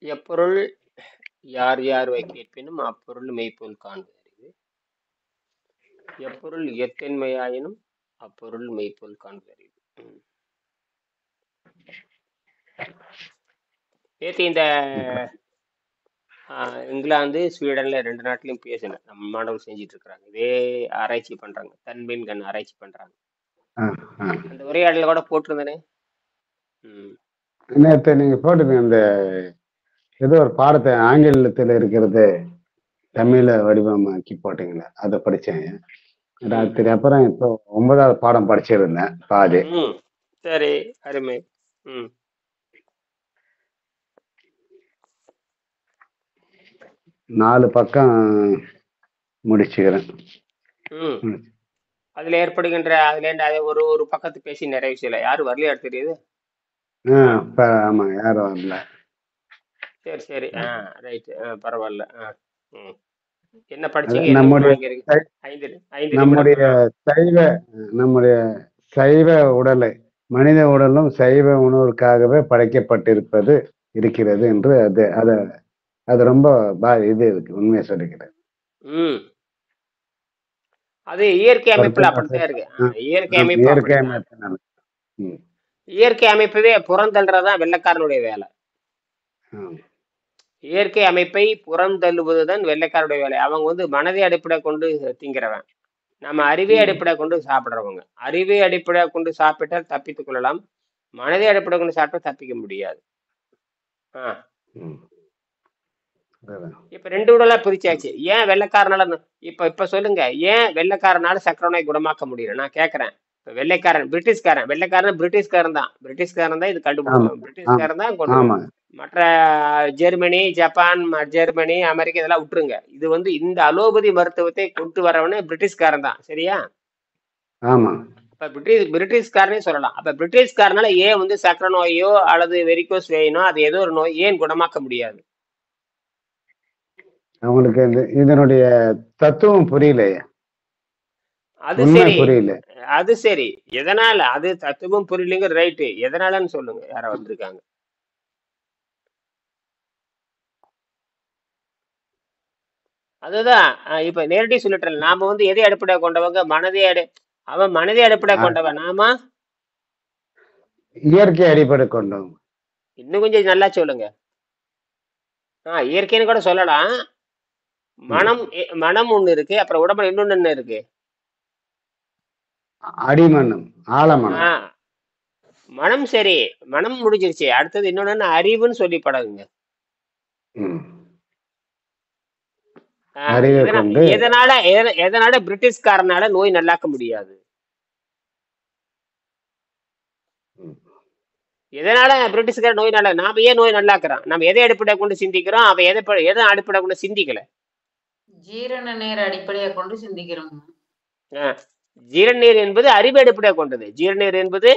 எப்பொருள் யார் யார்வை கேட்பினும் அப்பொருள் மெய்ப்பொருள் காண்பது அறிவு. எப்பொருள் எத்தன்மையாயினும் அப்பொருள் மெய்ப்பொருள் காண்பது அறிவு. ம். நேற்று இந்த இங்கிலாந்து ஸ்வீடன்ல 2 நாட்டிலையும் பேசினேன். நம்ம மாணவர்கள் செஞ்சுட்டு இருக்கிறாங்க, இதே ஆராய்ச்சி பண்றாங்க, தன்மீன் கண் ஆராய்ச்சி பண்றாங்க. அந்த உரையாடல கூட போட்டிருந்தேனே. நேற்று நீங்க போட்டுங்க, அந்த ஏதோ ஒரு பாடத்தை ஆங்கிலத்தில் இருக்கிறது தமிழ வடிவமாக்கி போட்டீங்களா, அதை படிச்சேன் ராத்திரி. அப்புறம் இப்போ 9வது பாடம் படிச்சிருந்தேன் பாதி. சரி, அருமை. 4 பக்கம் முடிச்சுக்கிறேன். அதுல ஏற்படுகின்ற அதுல ஒரு பக்கத்து பேசி நிறைய விஷயம் யாரும் வரலையா தெரியுது. ஆமா, யாரும் வரல. சரி சரி, ரைட், பரவாயில்ல. என்ன படிச்சீங்க? நம்முடைய சைவ உடலை, மனித உடலும் சைவ உணவுக்காகவே படைக்கப்பட்டிருப்பது இருக்கிறது என்று அது ரொம்ப இது இருக்கு, உண்மையை சொல்லிக்கிறேன். அது இயற்கை அமைப்புல அப்படித்தான் இருக்கு. இயற்கை அமைப்பவே புறந்தள்ளுறதுதான் வெள்ளைக்காரனுடைய வேலை. இயற்கை அமைப்பை புறந்தள்ளுவதுதான் வெள்ளைக்காரனுடைய வேலை. அவங்க மனதை அடிப்படை கொண்டு திங்கிறவன், நம்ம அறிவை அடிப்படை கொண்டு சாப்பிடுறவங்க. அறிவை அடிப்படை கொண்டு சாப்பிட்டால் தப்பித்துக் கொள்ளலாம், மனதை அடிப்படை கொண்டு சாப்பிட்டா தப்பிக்க முடியாது. இப்ப 2 உடலா பிரிச்சாச்சு. ஏன் வெள்ளைக்காரனால இப்ப சொல்லுங்க, ஏன் வெள்ளைக்காரனால சக்கரை நோய் குணமாக்க முடியல? நான் கேக்குறேன். இப்ப வெள்ளைக்காரன் பிரிட்டிஷ்காரன் தான் இது கண்டுபிடிக்கும். பிரிட்டிஷ்காரன் தான் கொண்டு. மற்ற ஜெர்மனி, ஜப்பான், ஜெர்மனி, அமெரிக்கா இதெல்லாம் விட்டுருங்க. இது இந்த அலோபதி மருத்துவத்தை கொண்டு வரவனே பிரிட்டிஷ்காரன் தான், சரியா? அப்ப பிரிட்டிஷ்காரனே சொல்லலாம். அப்ப பிரிட்டிஷ்காரனால ஏன் சக்கரை நோயோ அல்லது வெரிகோஸ் வெயினோ அது ஏதோ ஒரு நோய் ஏன் குணமாக்க முடியாது? அவங்களுக்கு இதனுடைய தத்துவம் புரியலையே. அது சரி, அது சரி. எதனால அது தத்துவம் புரியலங்க? ரைட்டு, எதனாலன்னு சொல்லுங்க. யாரா வந்திருக்காங்க? அதுதான் இப்ப நேரடி சொல்லிட்டு நாம எதை அடிப்படை கொண்டவங்க? அவன் மனதை அடிப்படை கொண்டவன், நாம இயற்கை அடிப்படை கொண்டவங்க. இன்னும் கொஞ்சம் நல்லா சொல்லுங்க. இயற்கைன்னு கூட சொல்லலாம். மனம் ஒண்ணு இருக்கு, அப்புறம் உடம்புல இன்னொன்னு என்ன இருக்கு? அடிமனம், ஆழமனம். மனம் சரி, மனம் முடிஞ்சிருச்சு. அடுத்தது இன்னொன்னு அறிவுன்னு சொல்லி பழகுங்க. எதனால பிரிட்டிஷ்காரனால நோய் நல்லாக்க முடியாது? எதனால பிரிட்டிஷ்கார நோய் நல்லா? நாம ஏன் நோய் நல்லாக்குறோம்? நம்ம எதை அடிப்படை கொண்டு சிந்திக்கிறோம்? அவ எதை அடிப்படை கொண்டு சிந்திக்கல? ஜீரண நீர் அடிப்படையை கொண்டு சிந்திக்கிறோம். ஜீரண நீர் என்பது அறிவு அடிப்படை கொண்டது. ஜீரண நீர் என்பது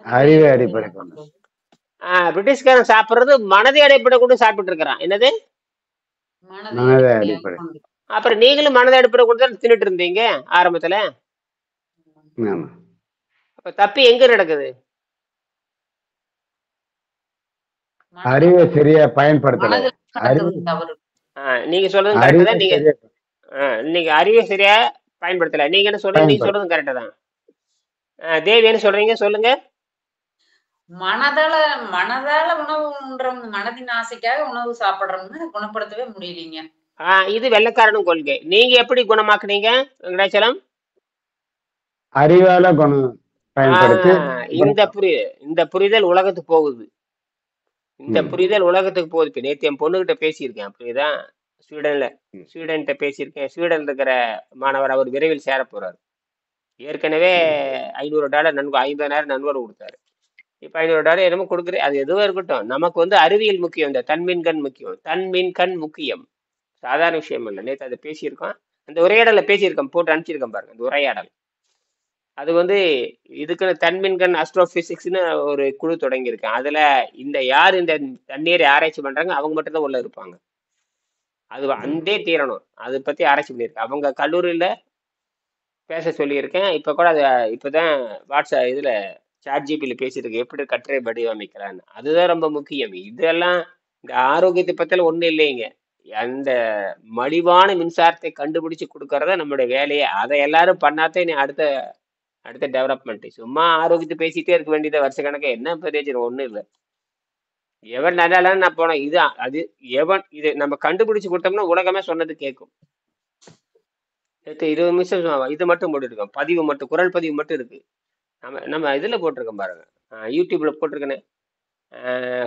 அறிவு அடிப்படை கொண்டது. பிரிட்டிஷ்காரன் சாப்பிடுறது மனதை அடிப்படை கொண்டு சாப்பிட்டு இருக்கிறான். என்னது? மனதை அடிப்படை. அப்புறம் நீங்களும் மனதை அடிப்படை கொண்டு தான் தின்னுட்டு இருந்தீங்க ஆரம்பத்துல. அப்ப தப்பு எங்க நடக்குது? அறிவை சரியா பயன்படுத்தல. நீங்க சொல்றது கரெக்ட் தான். நீங்க அறிவை சரியா பயன்படுத்தல. நீங்க என்ன சொல்றீங்க? நீங்க சொல்றது கரெக்ட் தான். தேவி என்ன சொல்றீங்க? சொல்லுங்க. மனதால உணவு உண்றோம், மனதின் ஆசைக்காக உணவு சாப்பிடுறோம்னு குணப்படுத்தவே முடியலீங்க. இது வெள்ளைக்காரனும் கொள்கை. நீங்க எப்படி குணமாக்குனீங்க வெங்கடாச்சலம்? அறிவால குணம் பயன்படுத்தி. இந்த புரிதல் உலகத்துக்கு போகுது. இந்த புரிதல் உலகத்துக்கு போகுது. இப்ப நேற்று என் பொண்ணுகிட்ட பேசியிருக்கேன். அப்படிதான் ஸ்வீடன்கிட்ட பேசியிருக்கேன். ஸ்வீடன் இருக்கிற மாணவர், அவர் விரைவில் சேர போறாரு. ஏற்கனவே $500 நன்கொடை, 50,000 நன்கொடை கொடுத்தாரு. இப்ப $500 என்னமோ கொடுக்குறேன். அது எதுவும் இருக்கட்டும், நமக்கு அறிவியல் முக்கியம், இந்த தன்மீன் கண் முக்கியம். தன்மீன் கண் முக்கியம், சாதாரண விஷயம் இல்லை. நேற்று அதை பேசியிருக்கோம், அந்த உரையாடல பேசியிருக்கோம், போட்டு அனுப்பிச்சிருக்கேன் பாருங்க அந்த உரையாடல். அது இதுக்குன்னு தன்மீன்கண் அஸ்ட்ரோபிசிக்ஸ்னு ஒரு குழு தொடங்கியிருக்கேன். அதுல யார் இந்த தண்ணீரை ஆராய்ச்சி பண்றாங்க அவங்க மட்டும்தான் உள்ள இருப்பாங்க. அது அந்தே தீரணும், அதை பத்தி ஆராய்ச்சி பண்ணியிருக்கேன். அவங்க கல்லூரியில பேச சொல்லியிருக்கேன். இப்ப கூட அது இப்பதான் வாட்ஸ்அப் இதுல சாட் ஜிபில பேசியிருக்கு, எப்படி கட்டுரை வடிவமைக்கலான்னு. அதுதான் ரொம்ப முக்கியம். இதெல்லாம் இந்த ஆரோக்கியத்தை பத்தில ஒண்ணும் இல்லைங்க. அந்த மலிவான மின்சாரத்தை கண்டுபிடிச்சு கொடுக்கறத நம்மளுடைய வேலையே. அதை எல்லாரும் பண்ணாதான் நீ அடுத்த அடுத்த டெவலப்மெண்ட். சும்மா ஆரோக்கியத்தை பேசிட்டே இருக்க வேண்டியது வருஷ கணக்கா என்ன பிரயோஜனம்? ஒண்ணும் இல்ல. எவன் நல்லா நான் போனேன் இது அது எவன் இது நம்ம கண்டுபிடிச்சு கொடுத்தோம்னா உலகமே சொன்னது கேட்கும். 20 நிமிஷம் இது மட்டும் போட்டுருக்கோம். பதிவு மட்டும், குரல் பதிவு மட்டும் இருக்கு. நம்ம இதுல போட்டிருக்கோம் பாருங்க. யூடியூப்ல போட்டிருக்கேனே.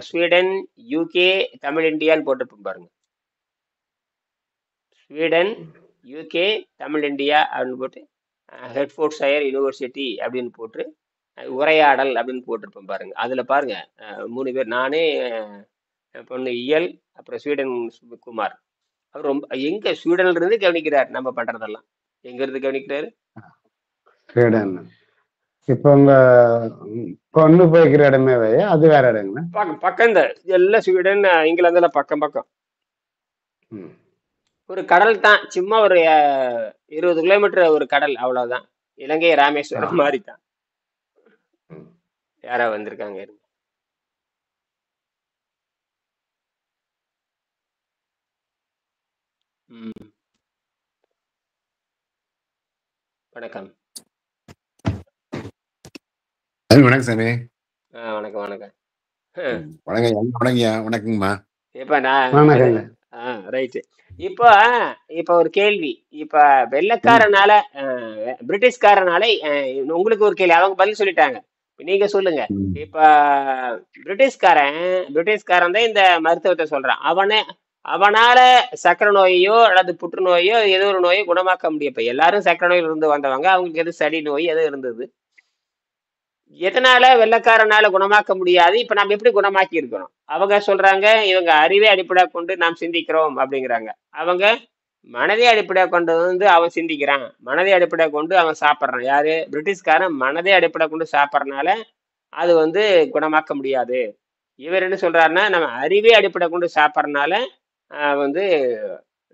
ஸ்வீடன், யூகே, தமிழ் இந்தியான்னு போட்டிருப்போம் பாருங்க. ஸ்வீடன், யூகே, தமிழ் இந்தியா அப்படின்னு போட்டு ஹெட்ஃபோர்ட்ஷயர் யுனிவர்சிட்டி அப்படின்னு போட்டு உரையாடல் அப்படின்னு போட்டிருப்போம் பாருங்க. அதுல பாருங்க 3 பேர், நானே, பொண்ணு இயல், அப்புறம் ஸ்வீடன் குமார். அவர் ரொம்ப எங்க ஸ்வீடன்ல இருந்து கவனிக்கிறார் நம்ம பண்றதெல்லாம். எங்க இருந்து கவனிக்கிறாரு? ஸ்வீடன். இப்ப உங்க பொண்ணு போய்க்கிற இடமே அது வேற இடங்களா? பக்கம் இந்த எல்லாம் ஸ்வீடன், இங்கிலாந்துல பக்கம் பக்கம். ஒரு கடல் தான், சும்மா ஒரு 20 கிலோமீட்டர் ஒரு கடல், அவ்வளவுதான். இலங்கை ராமேஸ்வரம் மாதிரி தான். யாரா வந்திருக்காங்க? வணக்கம். வணக்கம் சாமி. வணக்கம் வணக்கம் வணக்கம் வணக்கங்கம்மா. இப்ப நான் ரைட்டு. இப்ப ஒரு கேள்வி. இப்ப வெள்ளைக்காரனால பிரிட்டிஷ்காரனால உங்களுக்கு ஒரு கேள்வி, அவங்க பதில் சொல்லிட்டாங்க. நீங்க சொல்லுங்க. இப்ப பிரிட்டிஷ்காரன் தான் இந்த மருத்துவத்தை சொல்றான். அவனால சக்கரை நோயையோ அல்லது புற்றுநோயோ ஏதோ ஒரு நோயோ குணமாக்க முடியும். இப்ப எல்லாரும் சக்கரை நோயில இருந்து வந்தவங்க, அவங்களுக்கு எது சளி நோய் எது இருந்தது. எதனால வெள்ளைக்காரனால குணமாக்க முடியாது? இப்ப நம்ம எப்படி குணமாக்கி இருக்கிறோம்? அவங்க சொல்றாங்க இவங்க அறிவை அடிப்படையாக கொண்டு நாம் சிந்திக்கிறோம் அப்படிங்கிறாங்க. அவங்க மனதை அடிப்படையாக கொண்டு வந்து அவன் சிந்திக்கிறான், மனதை அடிப்படையாக கொண்டு அவன் சாப்பிட்றான். யாரு? பிரிட்டிஷ்காரன் மனதை அடிப்படையாக கொண்டு சாப்பிட்றதுனால அது குணமாக்க முடியாது. இவர் என்ன சொல்றாருன்னா, நம்ம அறிவை அடிப்படை கொண்டு சாப்பிட்றதுனால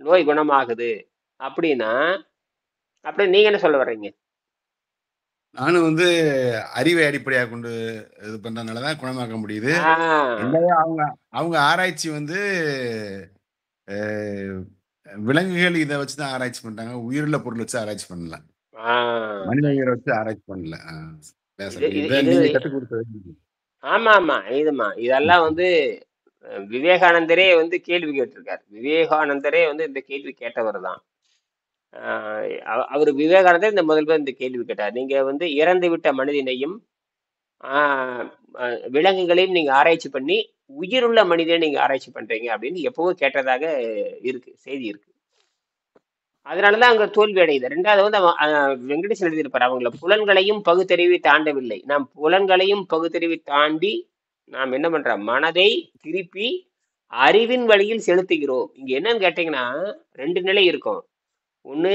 நோய் குணமாகுது அப்படின்னா, அப்படி நீங்க என்ன சொல்ல வர்றீங்க? நானும் அறிவை அடிப்படையாக கொண்டு இது பண்றதுனாலதான் குணமாக்க முடியுது. அவங்க ஆராய்ச்சி விலங்குகள் இதை வச்சுதான் ஆராய்ச்சி பண்றாங்க. உயிருள்ள பொருள் வச்சு ஆராய்ச்சி பண்ணல, மனித உயிரை வச்சு ஆராய்ச்சி பண்ணல. கற்றுக் கொடுத்தது. ஆமா ஆமா இதெல்லாம் விவேகானந்தரே கேள்வி கேட்டிருக்காரு. விவேகானந்தரே இந்த கேள்வி கேட்டவர் தான். அவர் விவேகானந்தர் இந்த முதல் இந்த கேள்வி கேட்டார். நீங்க இறந்து விட்ட மனிதனையும் விலங்குகளையும் நீங்க ஆராய்ச்சி பண்ணி உயிருள்ள மனிதனை நீங்க ஆராய்ச்சி பண்றீங்க அப்படின்னு எப்பவும் கேட்டதாக இருக்கு, செய்தி இருக்கு. அதனாலதான் அங்க தோல்வி அடையுது. ரெண்டாவது வெங்கடேசன் எழுதியிருப்பார், அவங்கள புலன்களையும் பகுத்தறிவை தாண்டவில்லை. நாம் புலன்களையும் பகுத்தறிவை தாண்டி நாம் என்ன பண்றோம்? மனதை திருப்பி அறிவின் வழியில் செலுத்துகிறோம். இங்க என்னன்னு கேட்டீங்கன்னா 2 நிலை இருக்கும். ஒண்ணு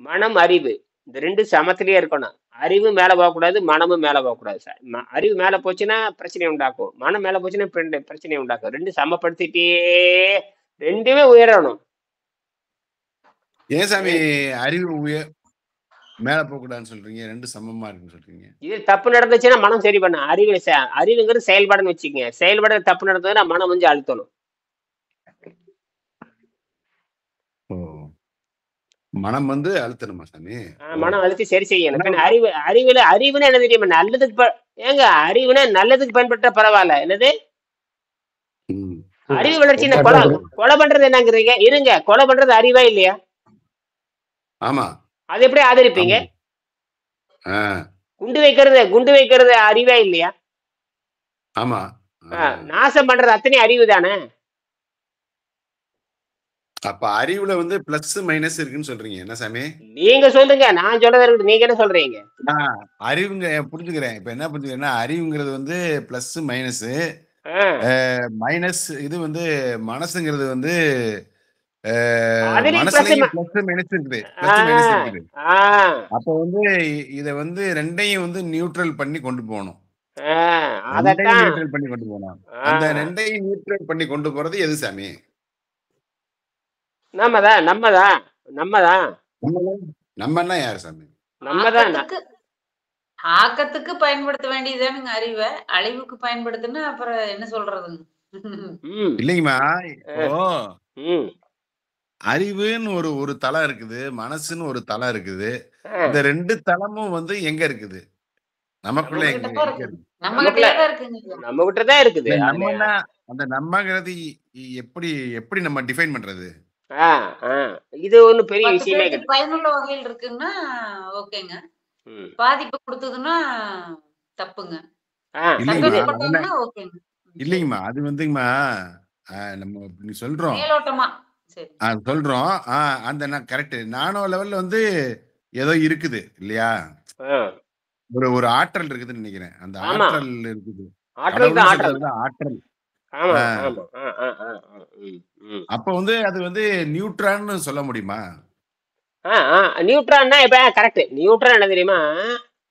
மனம், அறிவு. இந்த 2 சமத்திலேயே இருக்கணும். அறிவு மேல போகக்கூடாது, மனமும் மேல போகக்கூடாது. அறிவு மேல போச்சுன்னா பிரச்சனை உண்டாக்கும், மனம் மேல போச்சுன்னா பிரச்சனை உண்டாக்கும். 2 சமப்படுத்திட்டே 2மே உயரணும். ஏன் சாமி அறிவு மேல போக கூடாதுன்னு சொல்றீங்க? 2 சமமா இருக்குன்னு சொல்றீங்க. இது தப்பு நடந்துச்சுன்னா மனம் சரி பண்ண. அறிவுங்கிறது செயல்பாடுன்னு வச்சுக்கோங்க. செயல்பாடு தப்பு நடந்ததுன்னா மனம் அழுத்தணும். மனம் அழுத்தணுமா சாமி? மனம் அழுத்தி சரி செய்யணும். அறிவுன்னு என்ன தெரியுமா? நல்லதுக்கு ஏங்க அறிவுனா நல்லதுக்கு பயன்படுத்த பரவாயில்ல. என்னது அறிவு வளர்ச்சி? கொலை பண்றது என்னங்கிறீங்க? இருங்க, கொலை பண்றது அறிவா இல்லையா? ஆமா. அது எப்படி ஆதரிப்பீங்க? குண்டு வைக்கிறது அறிவா இல்லையா? ஆமா. நாசம் பண்றது அத்தனை அறிவு தானே. அப்ப அறிவுல பிளஸ் மைனஸ் இருக்குன்னு சொல்றீங்க என்ன சாமி? நீங்க சொல்லுங்க, நான் சொல்றது நீங்க என்ன சொல்றீங்க? அறிவுங்க புரிஞ்சுக்கிறேன். இப்ப என்ன புரிஞ்சுக்கிறேன்னா, அறிவுங்கிறது பிளஸ் மைனஸ். மைனஸ் இது மனசுங்கிறது மனசுலயும் பிளஸ் மைனஸ் இருக்குது. அப்ப இத 2யும் நியூட்ரல் பண்ணி கொண்டு போகணும். நியூட்ரல் பண்ணி கொண்டு போகணும். அந்த 2யும் நியூட்ரல் பண்ணி கொண்டு போறது எது சாமி? நம்மன்னா யாரு சாமி? ஆக்கத்துக்கு பயன்படுத்த வேண்டியதுதானுங்க அறிவை. அழிவுக்கு பயன்படுத்தினா அப்புறம் என்ன சொல்றதுங்க? இல்லைங்கம்மா. இப்போ ம் அறிவுன்னு ஒரு தளம் இருக்குது, மனசுன்னு ஒரு தளம் இருக்குது. இந்த 2 தளமும் வந்து எங்க இருக்குது? நமக்குள்ள எங்க இருக்கு? நம்ம கிட்ட தான் இருக்குது. நம்மன்னா அந்த நம்மங்கிறது எப்படி எப்படி நம்ம டிஃபைன் பண்றது? இது ஒண்ணு பெரிய விஷயமே கிடையாது. பயனுள்ள வகையில் இருக்குன்னா ஓகேங்க. பாதிப்பு கொடுத்ததுன்னா தப்புங்க. இல்லைங்கம்மா, அது வந்துங்கம்மா நம்ம சொல்றோம் மேலோட்டமா சொல்றோம். அந்த கரெக்ட். நானோ லெவல்ல வந்து ஏதோ இருக்குது இல்லையா? ஒரு ஆற்றல் இருக்குதுன்னு நினைக்கிறேன். அந்த ஆற்றல் இருக்குது. ஆற்றல். அப்ப வந்து அது வந்து நியூட்ரான்னு சொல்ல முடியுமா? நியூட்ரான்னா இப்ப கரெக்ட். நியூட்ரான் என்ன தெரியுமா?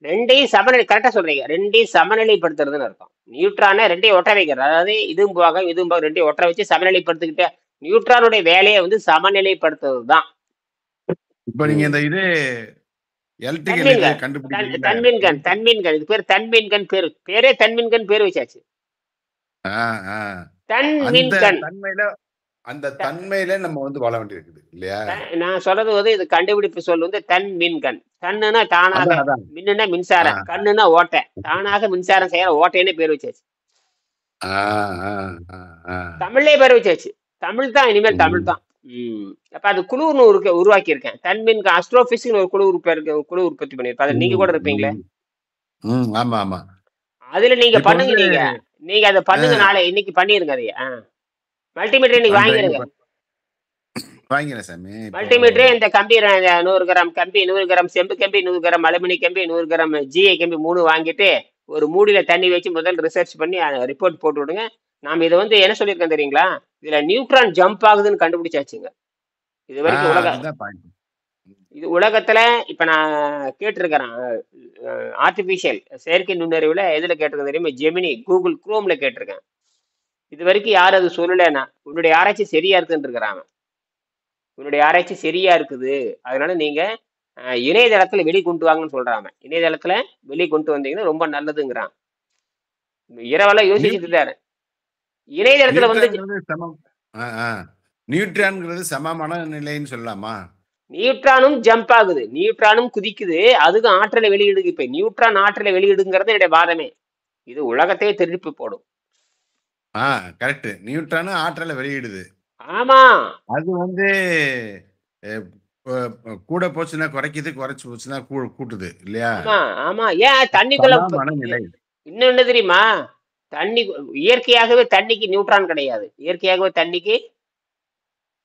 ரெண்டையும் சமநிலை, கரெக்டா சொல்றீங்க. ரெண்டையும் சமநிலைப்படுத்துறதுன்னு அர்த்தம். நியூட்ரான ரெண்டையும் ஒட்ட வைக்கிறது. அதாவது இதுவும் போக இதுவும் போக ரெண்டையும் ஒட்ட வச்சு சமநிலைப்படுத்திக்கிட்ட நியூட்ரானுடைய வேலையை வந்து சமநிலைப்படுத்துறது தான். இப்ப நீங்க இந்த இது தன்மீன்கண் இது பேர் தன்மீன்கண் பேரே தன்மீன்கண் பேர் வச்சாச்சு. தன்மீன்கண் அந்த தன்மையில நம்ம வந்து வாழ வேண்டியிருக்குது இல்லையா? நான் சொல்றது வந்து இது கண்டுபிடிப்பு சொல் வந்து தன்மீன்கண். தன்னுனா தானாக, மின்னுனா மின்சாரம், கண்ணுனா ஓட்டை, தானாக மின்சாரம் செய்யற ஓட்டைன்னு பேர் வச்சாச்சு. தமிழ்லயே பேர் வச்சாச்சு. தமிழ் தான் இனிமேல் தமிழ் தான். அப்ப அது குழுன்னு உருவாக்கி இருக்கேன். தன்மீன் அஸ்ட்ரோபிசிக்னு ஒரு குழு உற்பத்தி பண்ணிருப்பேன். அதுல நீங்க கூட இருப்பீங்களே. ஆமா ஆமா. அதுல நீங்க பண்ணுங்க. நீங்க அதை பண்ணுங்க. நாளை இன்னைக்கு பண்ணிருங்க. அதைய மல்டிமீட்டர் இன்னைக்கு வாங்கிருங்க. வாங்கிறேன் சாமி. மல்டிமீட்டர் இந்த கம்பி 100 கிராம் கம்பி, 100 கிராம் செம்பு கம்பி, 100 கிராம் அலுமினி கம்பி, 100 கிராம் ஜிஐ கம்பி 3 வாங்கிட்டு ஒரு மூடியில தண்ணி வச்சு முதல் ரிசர்ச் பண்ணி ரிப்போர்ட் போட்டு விடுங்க. நாம இதை வந்து என்ன சொல்லியிருக்கோம் தெரியுங்களா? இதுல நியூட்ரான் ஜம்ப் ஆகுதுன்னு கண்டுபிடிச்சாச்சுங்க. இது வரைக்கும் இது உலகத்துல இப்ப நான் கேட்டிருக்கிறேன். ஆர்டிபிஷியல் செயற்கை நுண்ணறிவுல எதுல கேட்டிருக்கேன் தெரியுமா? ஜெமினி, கூகுள் குரோம்ல கேட்டிருக்கேன். இது வரைக்கும் யாரும் அது சொல்லலைன்னா உன்னுடைய ஆராய்ச்சி சரியா இருக்குன்னு இருக்கிறாங்க. உன்னுடைய ஆராய்ச்சி சரியா இருக்குது, அதனால நீங்க இணையதளத்துல வெளிக்கொண்டு வாங்கன்னு சொல்றாங்க. இணையதளத்துல வெளிக்கொண்டு வந்தீங்கன்னா ரொம்ப நல்லதுங்கிறான். இரவெல்லாம் யோசிச்சுட்டு இருக்காரு. இணையதளத்துல வந்து நியூட்ரான்ங்கிறது சமமான நிலைன்னு சொல்லலாமா? நியூட்ரானும் ஜம்ப் ஆகுது, நியூட்ரானும் குதிக்குது, அதுக்கும் ஆற்றலை வெளியிடுது. இப்ப நியூட்ரான் ஆற்றலை வெளியிடுங்கிறது என்னுடைய வாதமே. இது உலகத்தையே திருப்பி போடும். கரெக்ட். நியூட்ரான் ஆற்றலை வெளியிடுது. ஆமா. அது வந்து கூட போச்சுன்னா குறைக்குது, குறைச்சு போச்சுன்னா கூட்டுது இல்லையா? ஆமா ஆமா. ஏன் தண்ணிக்குள்ள இன்னொன்னு தெரியுமா? தண்ணி இயற்கையாகவே தண்ணிக்கு நியூட்ரான் கிடையாது. இயற்கையாகவே தண்ணிக்கு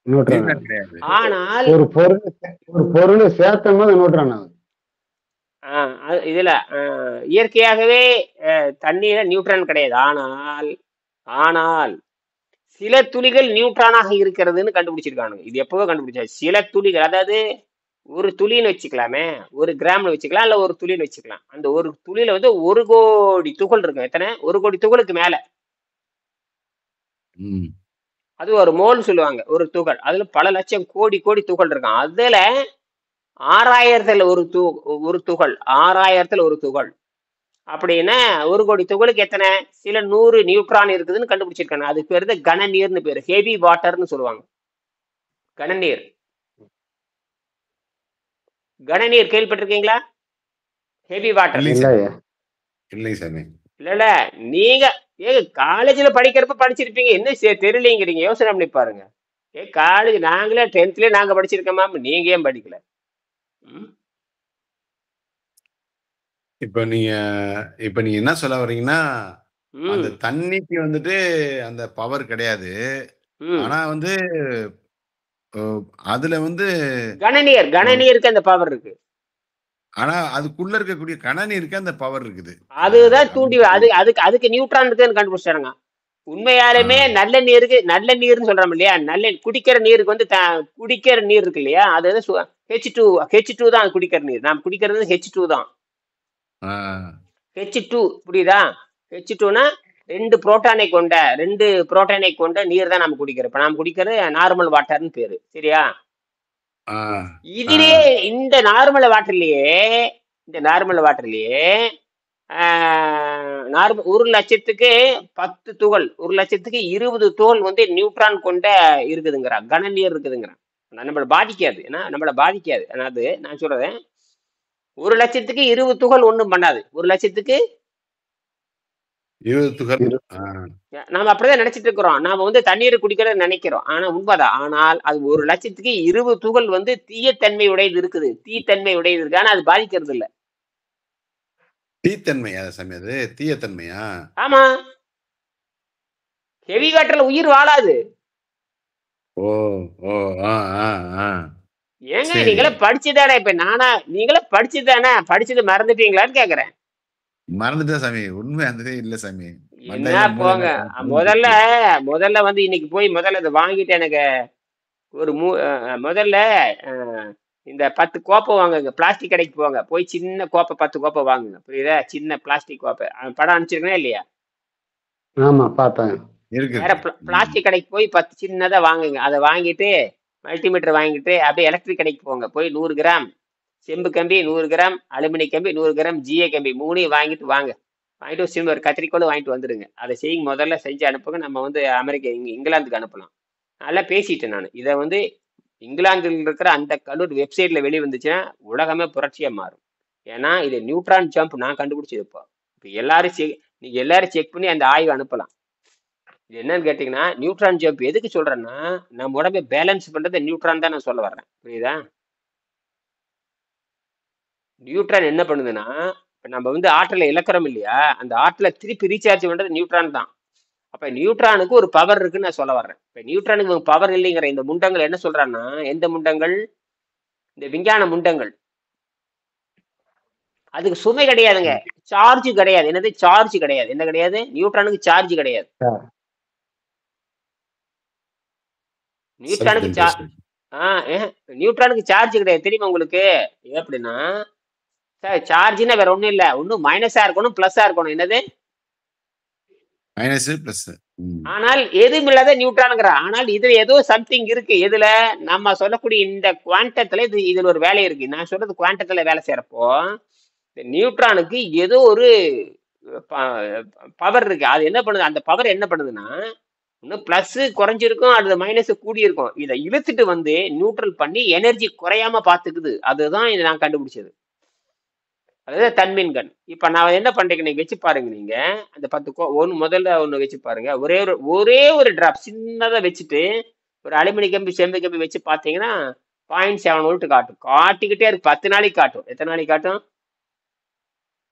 நியூட்ரான் கிடையாது. ஆனால் ஒரு பொருள் சேர்த்தும் போது நியூட்ரான் ஆகுது. இதுல இயற்கையாகவே தண்ணீர நியூட்ரான் கிடையாது. ஆனால் சில துளிகள் நியூட்ரானாக இருக்கிறதுன்னு கண்டுபிடிச்சிருக்கானுங்க. இது எப்பவோ கண்டுபிடிச்சாச்சு. சில துளிகள், அதாவது ஒரு துளின்னு வச்சுக்கலாமே, 1 கிராம்னு வச்சுக்கலாம், இல்ல ஒரு துளின்னு வச்சுக்கலாம். அந்த ஒரு துளியில வந்து 1 கோடி துகள் இருக்கும். எத்தனை? 1 கோடி துகளுக்கு மேல. அது ஒரு மோல் சொல்லுவாங்க. ஒரு துகள், அதுல பல லட்சம் கோடி கோடி துகள் இருக்கும். அதுல 6000த்துல ஒரு துகள், 6000த்துல ஒரு துகள் அப்படின்னா 1 கோடி துகளுக்கு எத்தனை? சில 100 நியூட்ரான் இருக்குதுன்னு கண்டுபிடிச்சிருக்காங்க. அதுக்கு பேரு கனநீர்னு பேரு. ஹெவி வாட்டர்னு சொல்லுவாங்க. கனநீர். கனநீர் கேள்விப்பட்டிருக்கீங்களா? Heavy water. இல்லை சாமி. இல்ல நீங்க காலேஜ்ல படிக்கிறப்ப படிச்சிருப்பீங்க. என்ன தெரியலங்கிறீங்க? யோசனை பண்ணி பாருங்க. காலேஜ் நாங்களே 10th நாங்க படிச்சிருக்கோமா? நீங்க ஏன் படிக்கல? இப்ப நீங்க என்ன சொல்ல வர்றீங்கன்னா, அந்த தண்ணிக்கு வந்துட்டு அந்த பவர் கிடையாது. ஆனா வந்து அதுல வந்து கனநீருக்கு அந்த பவர் இருக்கு. ஆனா அதுக்குள்ள இருக்கக்கூடிய கனநீருக்கு அந்த பவர் இருக்குது. அதுதான் தூண்டி அதுக்கு நியூட்ரான் இருக்குன்னு கண்டுபிடிச்சாங்க. உண்மையாலுமே நல்ல நீர்னு சொல்றோம் இல்லையா? நல்ல குடிக்கிற நீருக்கு வந்து குடிக்கிற நீர் இருக்கு இல்லையா? அது H2 தான் குடிக்கிற நீர். நாம் குடிக்கிறது H2 தான். H2 புரியுதா? H2னா 2 புரோட்டானை கொண்ட நீர் தான் நம்ம குடிக்கிறோம். இப்ப நாம குடிக்கிறது நார்மல் வாட்டர்னு பேரு. சரியா? இதுலயே இந்த நார்மல் வாட்டர்லயே ஒரு லட்சத்துக்கு 10 துகள், 1,00,000க்கு 20 துகள் வந்து நியூட்ரான் கொண்ட இருக்குதுங்கிறான், கனநீர் இருக்குதுங்கிறான். நம்மளை பாதிக்காது, ஏன்னா நம்மளை பாதிக்காது. அதாவது நான் சொல்றேன், 1,00,000க்கு 20 துகள் ஒண்ணும் பண்ணாது. 1,00,000க்கு 20 துகள். நாம அப்படிதான் நினைச்சிட்டு இருக்கிறோம். நாம வந்து தண்ணீர் குடிக்கிறத நினைக்கிறோம், ஆனா உண்மைதான். ஆனால் அது 1,00,000க்கு 20 துகள் வந்து தீயத்தன்மை உடையது இருக்குது, தீத்தன்மை உடையது இருக்கு. ஆனா அது பாதிக்கிறது இல்ல. தீத்தன்மையா சாமி? அது தீயத்தன்மையா? ஆமா, ஹெவி வாட்டர்ல உயிர் வாழாது. ஓ ஓ ஏங்க நீங்களே படிச்சுதானே, இப்ப நானா நீங்களே படிச்சுதானே, படிச்சது மறந்துட்டீங்களான்னு கேக்குறேன். மறந்துட்டேன் சாமி, உண்மை அந்த இல்ல சாமி. என்ன போங்க, முதல்ல வந்து இன்னைக்கு போய் முதல்ல இதை வாங்கிட்டு எனக்கு ஒரு முதல்ல இந்த 10 கோப்பை வாங்குங்க, பிளாஸ்டிக் கடைக்கு போங்க, போய் சின்ன கோப்பை 10 கோப்பை வாங்குங்க, புரியுதா? சின்ன பிளாஸ்டிக் கோப்பை. படம் அனுப்பிச்சிருக்கேன் இல்லையா? ஆமா பார்த்தேன். வேற பிளாஸ்டிக் கடைக்கு போய் 10 சின்னதா வாங்குங்க. அதை வாங்கிட்டு மல்டிமீட்டர் வாங்கிட்டு அப்படியே எலக்ட்ரிக் கடைக்கு போங்க, போய் 100 கிராம் செம்பு கம்பி, 100 கிராம் அலுமினி கம்பி, 100 கிராம் ஜிஏ கம்பி, 3 வாங்கிட்டு வாங்கிட்டு ஒரு கத்திரிக்கோள் வாங்கிட்டு வந்துடுங்க. அதை செய்யுங்க, முதல்ல செஞ்சு அனுப்புங்க. நம்ம வந்து அமெரிக்கா இங்கிலாந்துக்கு அனுப்பலாம். நல்லா பேசிட்டேன் நான். இதை வந்து இங்கிலாந்தில் இருக்கிற அந்த கல்லூரி வெப்சைட்ல வெளியே வந்துச்சுன்னா உலகமே புரட்சியா மாறும். ஏன்னா இது நியூட்ரான் ஜம்ப் நான் கண்டுபிடிச்சது. இப்போ எல்லாரும் நீங்க எல்லாரும் செக் பண்ணி அந்த ஆய்வு அனுப்பலாம். இது என்னன்னு கேட்டீங்கன்னா, நியூட்ரான் ஜம்ப் எதுக்கு சொல்றேன்னா, நம்ம உடம்பை பேலன்ஸ் பண்றது நியூட்ரான் தான் நான் சொல்ல வர்றேன், புரியுதா? நியூட்ரான் என்ன பண்ணுதுன்னா, இப்ப நம்ம வந்து ஆற்றலை இழக்கிறோம் இல்லையா, அந்த ஆற்றலை திருப்பி ரீசார்ஜ் பண்றது நியூட்ரான் தான். அப்ப நியூட்ரானுக்கு ஒரு பவர் இருக்குன்னு நான் சொல்ல வர்றேன். இப்ப நியூட்ரானுக்கு பவர் இல்லைங்கிற இந்த முண்டங்கள் என்ன சொல்றான்னா, எந்த முண்டங்கள்? இந்த விஞ்ஞான முண்டங்கள். அதுக்கு சுமை கிடையாதுங்க, சார்ஜ் கிடையாது. என்னது சார்ஜ் கிடையாது? என்ன கிடையாது? நியூட்ரானுக்கு சார்ஜ் கிடையாது. நியூட்ரானுக்கு சார்ஜ் கிடையாது, தெரியுமா உங்களுக்கு? எப்படின்னா, சார்ஜ்னா வேற ஒண்ணும் இல்ல, ஒன்னும் மைனஸா இருக்கணும் பிளஸ்ஸா இருக்கணும். என்னது? Minus plus. ஆனால் எதுவும் இல்லாத நியூட்ரானுங்கிற. ஆனால் இதுல ஏதோ சம்திங் இருக்கு. எதுல? நம்ம சொல்லக்கூடிய இந்த குவாண்டத்துல இதுல ஒரு வேலை இருக்கு. நான் சொல்றது குவாண்டத்துல வேலை செய்யறப்போ நியூட்ரானுக்கு ஏதோ ஒரு பவர் இருக்கு. அது என்ன பண்ணுது? அந்த பவர் என்ன பண்ணுதுன்னா, இன்னும் பிளஸ் குறைஞ்சிருக்கும், அது மைனஸ் கூடி இருக்கும். இதை இழுத்துட்டு வந்து நியூட்ரல் பண்ணி எனர்ஜி குறையாம பாத்துக்குது. அதுதான் இதை நான் கண்டுபிடிச்சது. அதாவது தன்மின்கண். இப்ப நான் என்ன பண்றேன், நீங்க வச்சு பாருங்க. நீங்க அந்த 10 முதல்ல ஒண்ணு வச்சு பாருங்க. ஒரே ஒரு டிராப் சின்னதா வச்சுட்டு ஒரு அலுமினி கம்பி செம்பு கம்பி வச்சு பாத்தீங்கன்னா 0.7 வோல்ட் காட்டும். காட்டிக்கிட்டே இருக்கு. 10 நாளைக்கு காட்டும். எத்தனை நாளைக்கு காட்டும்?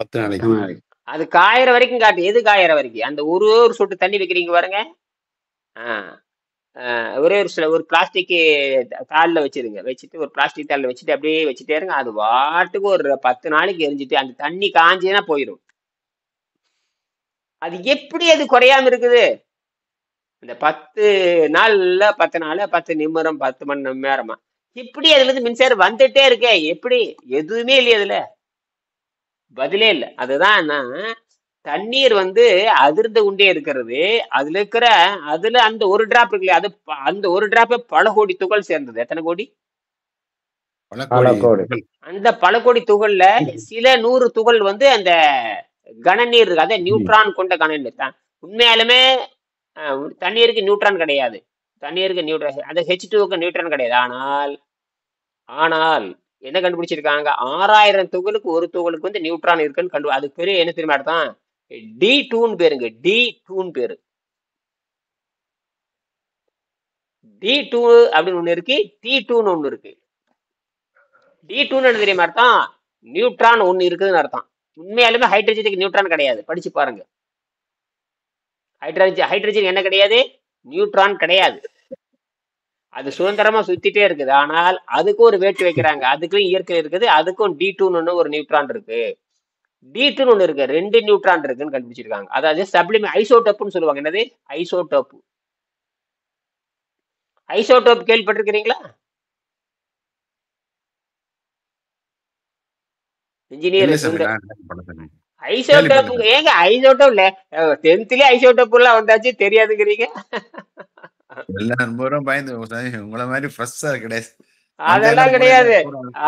10 நாளைக்கு. அது காயற வரைக்கும் காட்டும். எது காயற வரைக்கும்? அந்த ஒரு சொட்டு தண்ணி வைக்கிறீங்க பாருங்க. ஒரே ஒரு பிளாஸ்டிக் தாளில் வச்சிருங்க. வச்சுட்டு ஒரு பிளாஸ்டிக் தாளில் வச்சுட்டு அப்படியே வச்சுட்டே இருங்க. அது வாட்டுக்கு ஒரு 10 நாளைக்கு எரிஞ்சிட்டு அந்த தண்ணி காஞ்சினா போயிடும். அது எப்படி அது குறையாம இருக்குது? இந்த 10 நாள்ல 10 நாள் 10 நிமிடம் 10 மணி நேரமா இப்படி அதுல இருந்து மின்சாரம் வந்துட்டே இருக்கே. எப்படி? எதுவுமே இல்லையா அதுல? பதிலே இல்லை. அதுதான் தண்ணீர் வந்து அதிர்ந்து கொண்டே இருக்கிறது. அதுல இருக்கிற அந்த ஒரு டிராப் இருக்கு, அது அந்த ஒரு டிராப்ப பல கோடி துகள் சேர்ந்தது. எத்தனை கோடி? அந்த பல கோடி துகள்ல சில 100 துகள் வந்து அந்த கனநீர் இருக்கு, அத நியூட்ரான் கொண்ட கனநீர் தான். உண்மையாலுமே தண்ணீருக்கு நியூட்ரான் கிடையாது. தண்ணீருக்கு நியூட்ரான், அந்த H2க்கு நியூட்ரான் கிடையாது. ஆனால் என்ன கண்டுபிடிச்சிருக்காங்க? 6000 துகளுக்கு ஒரு துகளுக்கு வந்து நியூட்ரான் இருக்குன்னு அதுக்கு பேரு என்ன தெரியுமா அர்த்தம்? D2 பேருங்க. D2 பேரு. D2 அப்படின்னு ஒண்ணு இருக்கு, T2 ஒண்ணு இருக்கு. D2 என்ன தெரியுமா அர்த்தம்? நியூட்ரான் ஒண்ணு இருக்குதுன்னு அர்த்தம். உண்மையாலுமே ஹைட்ரஜனுக்கு நியூட்ரான் கிடையாது. படிச்சு பாருங்க. ஹைட்ரஜன் என்ன கிடையாது? நியூட்ரான் கிடையாது. அது சுதந்திரமா சுத்திட்டே இருக்குது. ஆனால் அதுக்கும் ஒரு வேட்டு வைக்கிறாங்க. அதுக்கும் இயற்கை இருக்குது. அதுக்கும் D2 ஒரு நியூட்ரான் இருக்கு. D2 ஒண்ணு இருக்கு, 2 நியூட்ரான் இருக்குன்னு கண்டுபிடிச்சிருக்காங்க. அதாவது சப்ளிமெண்ட் ஐசோடோப்னு சொல்லுவாங்க. என்னது? ஐசோடோப். ஐசோடோப் கேள்விப்பட்டிருக்கிறீங்களா? Engineer isotope. ஏங்க ஐசோடோப் 10th ஐசோடோப் எல்லாம் வந்தாச்சு, தெரியாதுங்கிறீங்க? எல்லா நண்பரும் பயந்து உங்களை மாதிரி ஃப்ரெஷ்ஷா கிடையாது. அதெல்லாம் கிடையாது.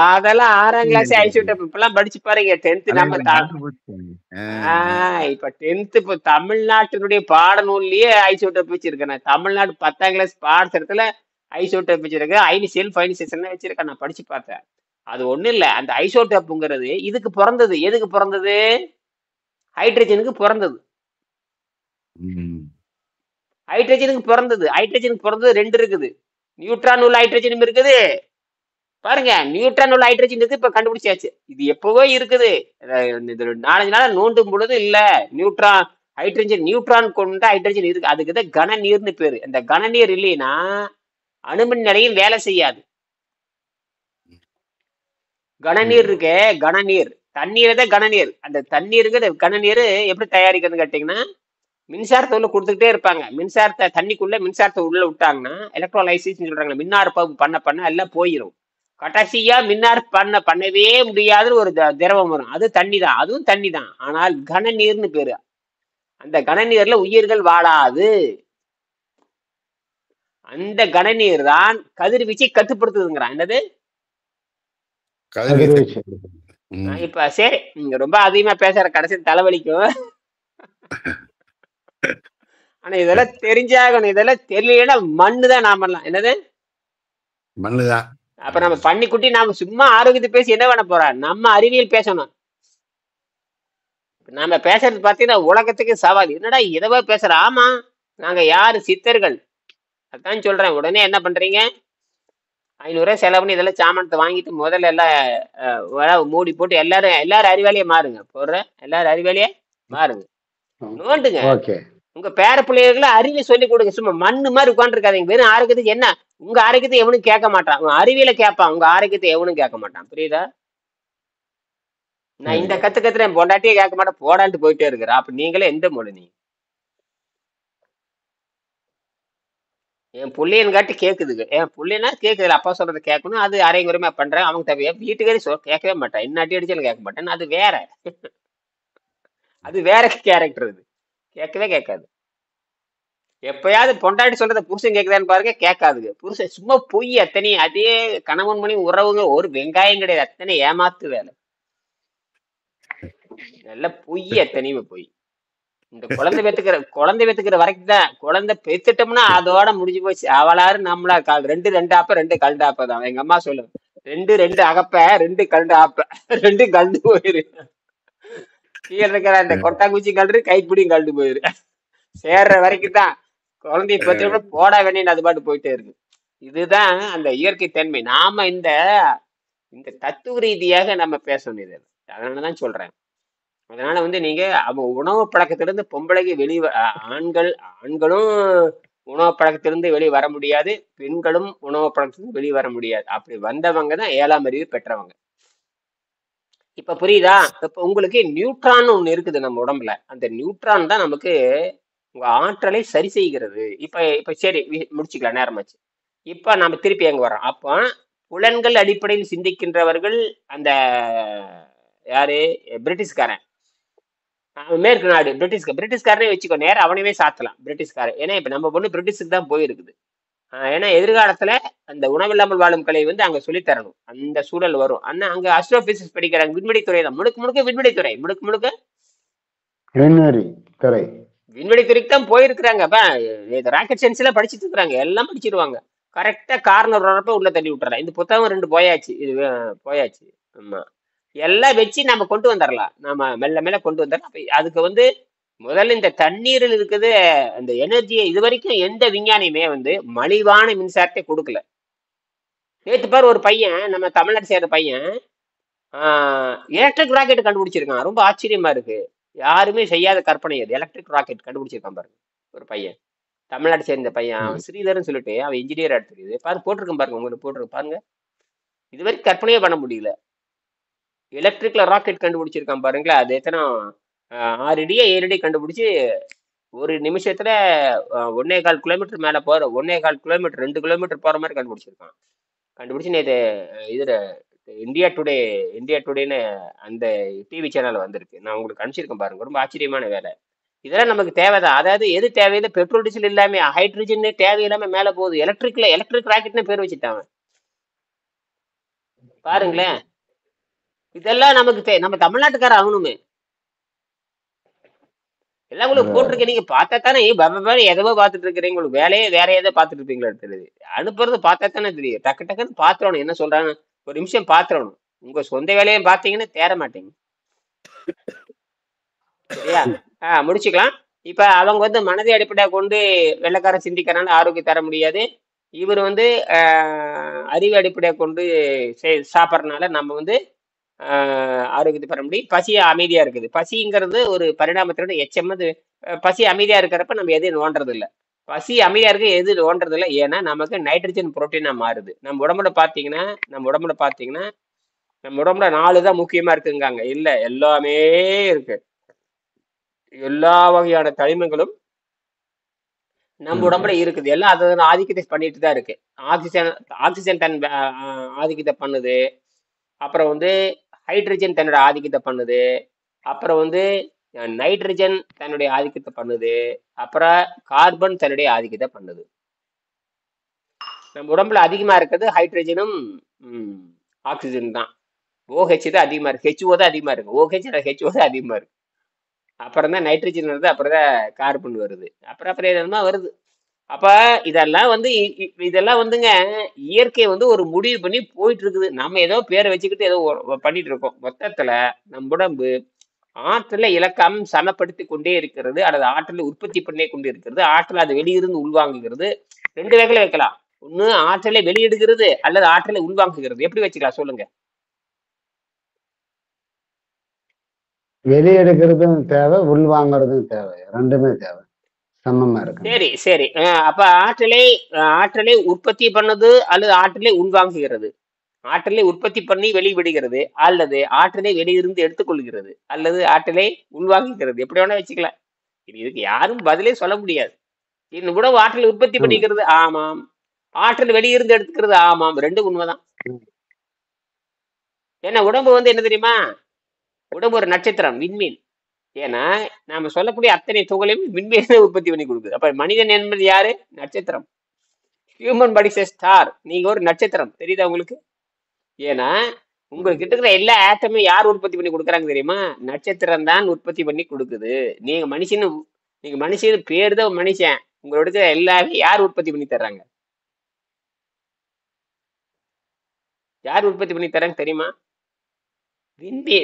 அதெல்லாம் 6ஆம் கிளாஸ் ஐசோடோப் இப்பெல்லாம் படிச்சு பாருங்க. 10th நம்ம இப்ப 10th இப்ப தமிழ்நாட்டினுடைய பாடநூல்லயே ஐசோடோப் வச்சிருக்கேன். தமிழ்நாடு 10ஆம் கிளாஸ் பாடத்திட்டத்துல ஐசோடோப் வச்சிருக்கேன். அயனிசேஷன் வச்சிருக்கேன். நான் படிச்சு பார்த்தேன். அது ஒண்ணும் இல்ல. அந்த ஐசோடோப்புங்கிறது இதுக்கு பிறந்தது. எதுக்கு பிறந்தது? ஹைட்ரஜனுக்கு பிறந்தது. ஹைட்ரஜனுக்கு பிறந்தது. ஹைட்ரஜனுக்கு பிறந்தது 2 இருக்குது. நியூட்ரான் உள்ள ஹைட்ரஜனும் இருக்குது. பாருங்க, நியூட்ரான் உள்ள ஹைட்ரஜன் இருக்கு, இப்ப கண்டுபிடிச்சாச்சு. இது எப்பவோ இருக்குது. 4-5 நாள் நோண்டும் பொழுது இல்ல நியூட்ரான் ஹைட்ரஜன் நியூட்ரான் கொண்ட ஹைட்ரஜன் இருக்கு. அதுக்குதான் கனநீர்னு பேரு. அந்த கனநீர் இல்லைன்னா அணுமின் நிலையம் வேலை செய்யாது. கனநீர் இருக்கே, கனநீர் தண்ணீரை தான் கனநீர். அந்த தண்ணீருக்கு கனநீர் எப்படி தயாரிக்கிறதுன்னு கேட்டீங்கன்னா, மின்சாரத்தை உள்ள கொடுத்துக்கிட்டே இருப்பாங்க. மின்சாரத்தை தண்ணிக்குள்ள மின்சாரத்தை உள்ள விட்டாங்கன்னா எலக்ட்ரோலைசிஸ் சொல்றாங்க. மின்னாற்பகுப்பு பண்ண எல்லாம் போயிடும். கடைசியா மின்னார் பண்ணவே முடியாத ஒரு திரவம் வரும். அது தண்ணி தான். அதுவும் தண்ணி தான். ஆனால் கனநீர்னு பேரு. அந்த கனநீர்ல உயிர்கள் வாழாது. அந்த கனநீர் தான் கதிர்வீச்சை கட்டுப்படுத்துதுங்கிறான். என்னது? இப்ப சரி, நீங்க ரொம்ப அதிகமா பேசுற, கடைசி தலைவலிக்கும். ஆனா இதெல்லாம் தெரிஞ்சாகணும். இதெல்லாம் தெரியலன்னா மண்ணுதான் நாமெல்லாம். என்னது? மண்ணுதான். அப்ப நம்ம பண்ணிக்குட்டி நாம சும்மா ஆரோக்கியத்தை பேசி என்ன பண்ண போறோம்? நம்ம அறிவியல் பேசணும். நாம பேசுறது பாத்தீங்கன்னா உலகத்துக்கு சவால். என்னடா இதவா பேசுற? ஆமா, நாங்க யாரு? சித்தர்கள். அதான் சொல்றேன். உடனே என்ன பண்றீங்க? 500 ரூபாய் செலவு பண்ணி இதெல்லாம் சாமானத்தை வாங்கிட்டு முதல்ல எல்லாம் மூடி போட்டு எல்லாரும் அறிவாளியே மாறுங்க. எல்லாரும் அறிவாளியே மாறுங்க. நோண்டுங்க. உங்க பேர பிள்ளைகளை அறிவியல் சொல்லி கொடுங்க. சும்மா மண்ணு மாதிரி உட்காந்துருக்காதீங்க. வெறும் ஆரோக்கியத்துக்கு என்ன? உங்க ஆரோக்கியத்தை எவனும் கேட்க மாட்டான். உங்க அறிவியலை கேட்பான். உங்க ஆரோக்கியத்தை எவனும் கேட்க மாட்டான். புரியுதா? நான் இந்த கத்துறேன், பொண்டாட்டியே கேட்க மாட்டேன், போடான்ட்டு போயிட்டே இருக்கிறேன். அப்ப நீங்களே எந்த மொழி? நீ என் பிள்ளையன் காட்டி கேக்குதுங்க. என் பிள்ளைனா கேக்குதுல, அப்பா சொல்றதை கேட்கணும். அது அரைங்குறைமா பண்றேன். அவங்க தவிர வீட்டுக்காரி கேட்கவே மாட்டேன். என்ன அடி அடிச்சாலும் கேட்க மாட்டேன். அது வேற. அது வேற கேரக்டர். அது கேட்கவே கேட்காது. எப்பயாவது பொண்டாட்டி சொல்றத புருஷன் கேட்குதான்னு பாருங்க, கேட்காதுங்க. புருஷன் சும்மா பொய். அத்தனை அதே கணவன் மணி உறவுங்க, ஒரு வெங்காயம் கிடையாது. அத்தனை ஏமாத்து வேலை. நல்ல பொய், அத்தனையுமே பொய். இந்த குழந்தை பெத்துக்கிற வரைக்கும் தான். குழந்தை பெத்துட்டோம்னா அதோட முடிஞ்சு போச்சு. அவளாரு நம்மளா 2 ஆப்ப 2 கல்டு ஆப்ப தான். எங்க அம்மா சொல்லுங்க, 2 அகப்ப 2 கல்டு ஆப்ப 2 கல்டு போயிரு. கீழே இருக்கிற அந்த கொட்டாங்குச்சி கல்டு, கைப்பிடியும் கல்டு போயிரு. சேர்ற வரைக்கும் தான். குழந்தைய பத்தி போட வேண்டிய அது பாட்டு போயிட்டே இருக்கு. இதுதான் அந்த இயற்கை தன்மை. நாம இந்த தத்துவ ரீதியாக நம்ம பேசணும். இது அதனாலதான் சொல்றேன். அதனால நீங்க உணவு பழக்கத்திலிருந்து பொம்பளைக்கு ஆண்களும் உணவு பழக்கத்திலிருந்து வெளியே வர முடியாது. பெண்களும் உணவு பழக்கத்திலிருந்து வெளியே வர முடியாது. அப்படி வந்தவங்க தான் 7ஆம் அறிவு பெற்றவங்க. இப்ப புரியுதா? இப்ப உங்களுக்கு நியூட்ரான் ஒண்ணு இருக்குது நம்ம உடம்புல. அந்த நியூட்ரான் தான் நமக்கு உங்க ஆற்றலை சரி செய்கிறது. இப்ப சரி, முடிச்சுக்கலாம், நேரமாச்சு. இப்ப நம்ம திருப்பி எங்க வரோம்? அப்ப புலன்கள் அடிப்படையில் சிந்திக்கின்றவர்கள் அந்த யாரு? பிரிட்டிஷ்காரன், மேற்கு நாடு. பிரிட்டிஷ்காரனே வச்சுக்கோ, நேரம் அவனவே சாத்தலாம் பிரிட்டிஷ்காரன். ஏன்னா இப்ப நம்ம பொண்ணு பிரிட்டிஷுக்கு தான் போயிருக்குது. ஏன்னா எதிர்காலத்துல அந்த உணவில்லாமல் வாழும் கலை அங்க சொல்லித்தரணும். அந்த சூழல் வரும். ஆனா அங்க அஸ்ட்ரோபிசிக்ஸ் படிக்கிறாங்க. விண்வெளி துறை தான். முழுக்க விண்வெளி துறை. முழுக்க விண்வெளி துறைக்கு தான் போயிருக்கிறாங்க. ராக்கெட் சயின்ஸ் எல்லாம் படிச்சுட்டு இருக்கிறாங்க. எல்லாம் படிச்சிருவாங்க. கரெக்டா கார்னர் வரப்ப உள்ள தள்ளி விட்டுறலாம். இந்த புத்தகம் 2 போயாச்சு. இது போயாச்சு. ஆமா, எல்லாம் வச்சு நம்ம கொண்டு வந்துடலாம். நம்ம மெல்ல கொண்டு வந்துடலாம். அதுக்கு முதல்ல இந்த தண்ணீரில் இருக்குது அந்த எனர்ஜியை இது வரைக்கும் எந்த விஞ்ஞானியுமே மலிவான மின்சாரத்தை கொடுக்கல. நேற்று பாரு, ஒரு பையன், நம்ம தமிழ்நாடு சேர்ந்த பையன், எலக்ட்ரிக் ராக்கெட் கண்டுபிடிச்சிருக்கான். ரொம்ப ஆச்சரியமா இருக்கு. யாருமே செய்யாத கற்பனை. அது எலக்ட்ரிக் ராக்கெட் கண்டுபிடிச்சிருக்கான் பாருங்க. ஒரு பையன், தமிழ்நாடு சேர்ந்த பையன், அவன் ஸ்ரீதர்னு சொல்லிட்டு, அவன் இன்ஜினியர் எடுத்துருக்குது. பாரு, போட்டிருக்கேன் பாருங்க, உங்களுக்கு போட்டிருக்க பாருங்க. இது வரைக்கும் கற்பனையே பண்ண முடியல. எலக்ட்ரிக்ல ராக்கெட் கண்டுபிடிச்சிருக்கான் பாருங்களா. அது எத்தனை 6 அடி 7 அடி கண்டுபிடிச்சு ஒரு நிமிஷத்துல 1.25 கிலோமீட்டர் மேல போற, 1.25 கிலோமீட்டர் 2 கிலோமீட்டர் போற மாதிரி கண்டுபிடிச்சிருக்கான். கண்டுபிடிச்சு நேற்று இதுல இந்தியா டுடேன்னு அந்த டிவி சேனல் வந்திருக்கு. நான் உங்களுக்கு அனுப்பிச்சிருக்கேன் பாருங்க. ரொம்ப ஆச்சரியமான வேலை. இதெல்லாம் நமக்கு தேவைதான். அதாவது எது தேவையில்லை? பெட்ரோல் டீசல் இல்லாம ஹைட்ரஜன் தேவையில்லாம மேல போகுது. எலக்ட்ரிக் ராக்கெட்னு பேர் வச்சுட்டாங்க. பாருங்களேன், இதெல்லாம் நமக்கு நம்ம தமிழ்நாட்டுக்கார ஆகணுமே. எல்லாம் உங்களுக்கு போட்டிருக்கேன், நீங்க பார்த்தா தானே எதவோ பார்த்துட்டு இருக்கிறீங்க. உங்களுக்கு வேலையே வேற எதை பார்த்துட்டு இருப்பீங்களா தெரியுது. அனுப்புறது பார்த்தா தானே தெரியும். டக்கு டக்குன்னு பாத்துறணும் என்ன சொல்றாங்க, ஒரு நிமிஷம் பாத்துறணும். உங்க சொந்த வேலையை பார்த்தீங்கன்னா தேர மாட்டீங்க. சரியா? முடிச்சுக்கலாம். இப்ப அவங்க வந்து மனதை அடிப்படையாக கொண்டு வெள்ளைக்காரன் சிந்திக்கிறான்னு ஆரோக்கியம் தர முடியாது. இவர் வந்து அறிவு அடிப்படையாக கொண்டு சாப்பிட்றதுனால நம்ம வந்து ஆரோக்கியத்தை பெற முடியும். பசி அமைதியா இருக்குது. பசிங்கிறது ஒரு பரிணாமத்தோட எச்சம். அது பசி அமைதியா இருக்கிறப்ப நம்ம எதையும் நோண்டுறது இல்லை. பசி அமைதியா இருக்க எது நோண்டுறது இல்லை. ஏன்னா நமக்கு நைட்ரஜன் புரோட்டீனா மாறுது. நம்ம உடம்புல பாத்தீங்கன்னா நம்ம உடம்புல 4 தான் முக்கியமா இருக்குங்காங்க. இல்ல, எல்லாமே இருக்கு. எல்லா வகையான தனிமங்களும் நம்ம உடம்புல இருக்குது. எல்லாம் அதை ஆதிக்கத்தை பண்ணிட்டு தான் இருக்கு. ஆக்சிஜன் தன் ஆதிக்கத்தை பண்ணுது. அப்புறம் வந்து ஹைட்ரஜன் தன்னோட ஆதிக்கத்தை பண்ணுது. அப்புறம் வந்து நைட்ரஜன் தன்னுடைய ஆதிக்கத்தை பண்ணுது. அப்புறம் கார்பன் தன்னுடைய ஆதிக்கத்தை பண்ணுது. நம்ம உடம்புல அதிகமா இருக்கிறது ஹைட்ரஜனும் ஆக்சிஜன் தான். OH தான் அதிகமா இருக்கு. HO தான் அதிகமா இருக்கு. HO தான் அதிகமா இருக்கு. அப்புறம் தான் நைட்ரஜன் வருது. அப்புறம் தான் கார்பன் வருது. அப்புறம் என்னமா வருது. அப்ப இதெல்லாம் வந்துங்க இயற்கை வந்து ஒரு முடிவு பண்ணி போயிட்டு இருக்குது. நம்ம ஏதோ பேரை வச்சுக்கிட்டு ஏதோ பண்ணிட்டு இருக்கோம். மொத்தத்துல நம்ம உடம்பு ஆற்றலை இழக்காம சமப்படுத்தி கொண்டே இருக்கிறது, அல்லது ஆற்றலை உற்பத்தி பண்ணே கொண்டே இருக்கிறது. ஆற்றலை அது வெளியிருந்து உள்வாங்குகிறது. 2 வகையில வைக்கலாம். ஒண்ணு ஆற்றலை வெளியிடுகிறது, அல்லது ஆற்றலை உள்வாங்குகிறது. எப்படி வச்சுக்கலாம் சொல்லுங்க? வெளியெடுக்கிறதும் தேவை, உள்வாங்கிறதும் தேவை. 2மே தேவை, சமமா இருக்கு. சரி. அப்ப ஆற்றலை உற்பத்தி பண்ணது அல்லது ஆற்றலை உள்வாங்குகிறது. ஆற்றலை உற்பத்தி பண்ணி வெளிவிடுகிறது, அல்லது ஆற்றலை வெளியிருந்து எடுத்துக்கொள்கிறது, அல்லது ஆற்றலை உள்வாங்குகிறது. எப்படி வேணா வச்சுக்கலாம். இதுக்கு யாரும் பதிலே சொல்ல முடியாது. இந்த உடம்பு ஆற்றலை உற்பத்தி பண்ணிக்கிறது, ஆமாம். ஆற்றல் வெளியிருந்து எடுத்துக்கிறது, ஆமாம். 2 உண்மைதான். ஏன்னா உடம்பு வந்து என்ன தெரியுமா? உடம்பு ஒரு நட்சத்திரம், விண்மீன். ஏன்னா நாம சொல்லக்கூடிய அத்தனை துகளையும் விண்மீனை உற்பத்தி பண்ணி கொடுக்குது. அப்ப மனிதன் என்பது யாரு? நட்சத்திரம். Human body star. நீங்க ஒரு நட்சத்திரம், தெரியுதா உங்களுக்கு? ஏன்னா உங்ககிட்ட இருக்கிற எல்லா ஆட்டமும் யார் உற்பத்தி பண்ணி கொடுக்குறாங்க தெரியுமா? நட்சத்திரம் தான் உற்பத்தி பண்ணி கொடுக்குது. நீங்க மனுஷன் பேரு தான் மனுஷன். உங்களோட எல்லாமே யார் உற்பத்தி பண்ணி தர்றாங்க? யார் உற்பத்தி பண்ணி தராங்க தெரியுமா?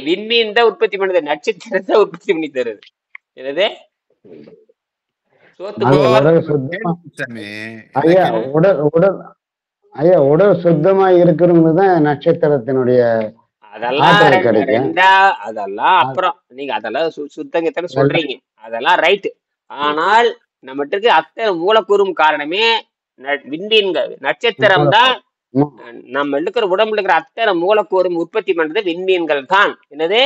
விண்மீன் தான் உற்பத்தி பண்ணுது. நட்சத்திரம் தான் உற்பத்தி பண்ணி தருது. என்னது? உடல் சுத்தமா இருக்கிறவங்கதான் நட்சத்திரத்தினுடைய அதெல்லாம் அப்புறம் நீங்க அதெல்லாம் சுத்தங்கத்தன சொல்றீங்க, அதெல்லாம் ரைட்டு. ஆனால் நம்மகிட்ட அத்தனை மூலக்கூறும் காரணமே விண்மீன்கள், நட்சத்திரம் தான். நம்ம இருக்கிற உடம்புல இருக்கிற அத்தனை மூலக்கூறும் உற்பத்தி பண்றது விண்மீன்கள் தான். என்னது?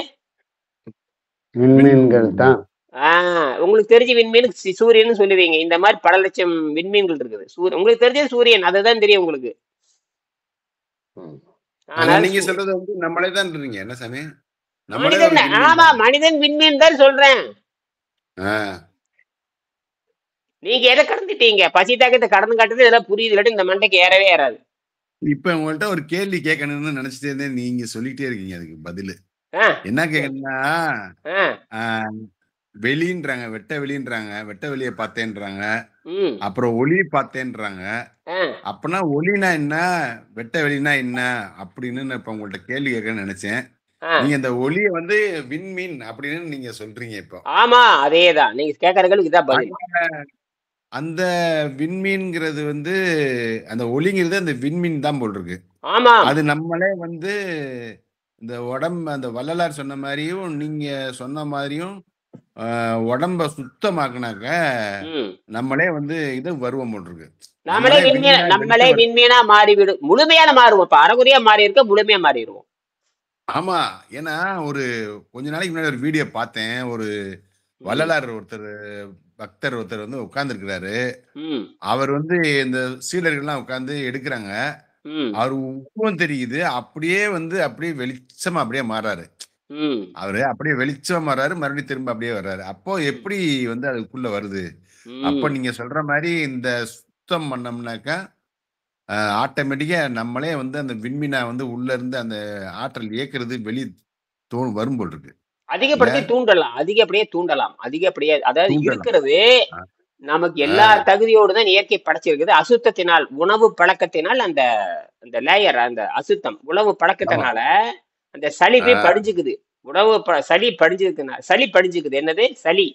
விண்மீன்கள் தான். உங்களுக்கு தெரிஞ்ச விண்மீன் சூரியன் சொல்லுவீங்க. இந்த மாதிரி பல லட்சம் விண்மீன்கள் இருக்குது. உங்களுக்கு தெரிஞ்சது சூரியன், அதுதான் தெரியும் உங்களுக்கு. நீங்க சொல்றது வந்து நம்மளே தான் இருக்கீங்க. என்ன சாமி? ஆமா, மனிதன் விண்மீன் தான் சொல்றேன். நீங்க எதை கடந்துட்டீங்க? பசி தாக்கத்தை கடந்து காட்டுறது இதெல்லாம் புரியுது. இல்லாட்டி இந்த மண்டைக்கு ஏறவே ஏறாது. இப்ப உங்கள்ட்ட ஒரு கேள்வி கேட்கணும்னு நினைச்சிட்டே இருந்தேன். நீங்க சொல்லிட்டே இருக்கீங்க. அதுக்கு பதிலு என்ன கேட்கணும்னா, வெளின்றாங்க, வெட்ட வெளிய பார்த்தேன்றாங்க, அப்புறம் ஒளி பார்த்தேன்றாங்க. அப்பனா ஒளினா என்ன, வெட்ட வெளினா என்ன அப்படின்னு இப்ப உங்கள்ட்ட கேள்வி கேட்கணும்னு நினைச்சேன். நீங்க இந்த ஒளிய வந்து விண்மீன் அப்படின்னு நீங்க சொல்றீங்க இப்போ. ஆமா, அதேதான் நீங்க கேட்கறதுக்கு இதான் பதில். அந்த விண்மீன்ங்கிறது வந்து அந்த ஒளிங்கிறது அந்த விண்மீன் தான் போல் இருக்கு. ஆமா, அது நம்மளே வந்து இந்த உடம்பு அந்த வள்ளலார் சொன்ன மாதிரியும் நீங்க சொன்ன மாதிரியும் உடம்ப சுத்தமாக்குனாக்க நம்மளே வந்து இது வருவோம் போல் இருக்கு. நம்மளே விண்மீனா மாறிவிடும். முழுமையான மாறுவோம். இப்ப அறகுறையா மாறி இருக்க முழுமையா மாறிடுவோம். ஆமா, ஏன்னா ஒரு கொஞ்ச நாளைக்கு முன்னாடி ஒரு வீடியோ பார்த்தேன். ஒரு வள்ளலார் பக்தர் ஒருத்தர் வந்து உட்கார்ந்து இருக்கிறாரு. அவர் வந்து இந்த சீடர்கள்லாம் உட்கார்ந்து எடுக்கிறாங்க. அவர் உருவம் தெரியுது. அப்படியே வெளிச்சமா அப்படியே மாறாரு. அவரு அப்படியே வெளிச்சமா மாறாரு, மறுபடியும் திரும்ப அப்படியே வர்றாரு. அப்போ எப்படி வந்து அதுக்குள்ள வருது? அப்ப நீங்க சொல்ற மாதிரி இந்த சுத்தம் பண்ணோம்னாக்கா ஆட்டோமேட்டிக்கா நம்மளே வந்து அந்த விண்மீனை வந்து உள்ள இருந்து அந்த ஆற்றல் இயக்குறது வெளியே வரும் போல் இருக்கு. அதிகப்படுத்தி தூண்டலாம், அதிகப்படியே தூண்டலாம், அதிகப்படியே. அதாவது தூண்டலாம். இருக்கிறது நமக்கு எல்லா தகுதியோடு தான் இயற்கை படைச்சிருக்குது. அசுத்தத்தினால், உணவு பழக்கத்தினால் அந்த அந்த லேயர், அந்த அசுத்தம் உணவு பழக்கத்தினால அந்த சளி போய் படிஞ்சுக்குது. உணவு சளி படிஞ்சுக்குதுன்னா, சளி படிஞ்சுக்குது. என்னது? சளி